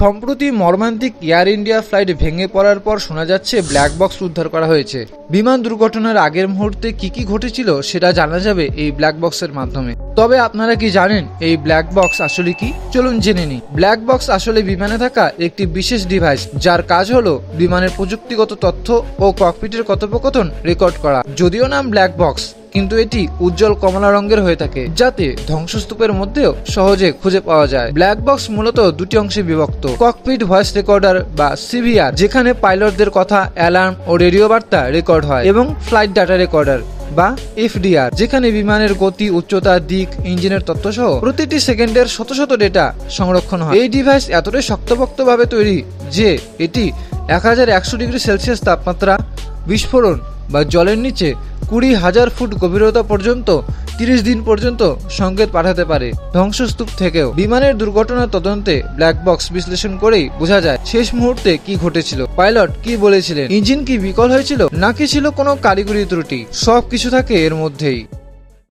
সম্প্রতি মর্মান্তিক air India flight ভেঙে পড়ার পর শোনা যাচ্ছে ব্ল্যাক বক্স উদ্ধার করা হয়েছে। বিমান দুর্ঘটনার আগের মুহূর্তে কি ঘটেছিল সেটা জানা যাবে এই ব্ল্যাক বক্সের মাধ্যমে। তবে আপনারা কি জানেন এই ব্ল্যাক বক্স আসলে কি? চলুন জেনে নিই। ব্ল্যাক বক্স আসলে বিমানে থাকা একটি বিশেষ ডিভাইস, যার কাজ হলো বিমানের প্রযুক্তিগত তথ্য ও ককপিটের কথোপকথন রেকর্ড করা। যদিও নাম ব্ল্যাক বক্স, কিন্তু এটি উজ্জ্বল কমলা রঙের হয়ে থাকে, যাতে ধ্বংসস্তূপের মধ্যেও সহজে খুঁজে পাওয়া যায়। ব্ল্যাক বক্স মূলত দুটি অংশে বিভক্ত: ককপিট ভয়েস রেকর্ডার বা সিভিআর, যেখানে পাইলটদের কথা, অ্যালার্ম ও রেডিও বার্তা রেকর্ড হয়, এবং ফ্লাইট ডাটা রেকর্ডার বা এফডিআর, যেখানে বিমানের গতি, উচ্চতা, দিক, ইঞ্জিনের তথ্য সহ প্রতিটি সেকেন্ডের শত শত ডেটা সংরক্ষণ হয়। এই ডিভাইস এতটাই শক্তপোক্তভাবে তৈরি যে এটি 1100 ডিগ্রি সেলসিয়াস তাপমাত্রা, বিস্ফোরণ বা জলের নিচে 20,000 ফুট গভীরতা পর্যন্ত 30 দিন পর্যন্ত সংকেত পাঠাতে পারে। ধ্বংসস্তূপ থেকেও বিমানের দুর্ঘটনার তদন্তে ব্ল্যাক বক্স বিশ্লেষণ করেই বোঝা যায় শেষ মুহূর্তে কি ঘটেছিল, পাইলট কি বলেছিলেন, ইঞ্জিন কি বিকল হয়েছিল, নাকি ছিল কোনো কারিগরি ত্রুটি। সবকিছু থাকে এর মধ্যেই।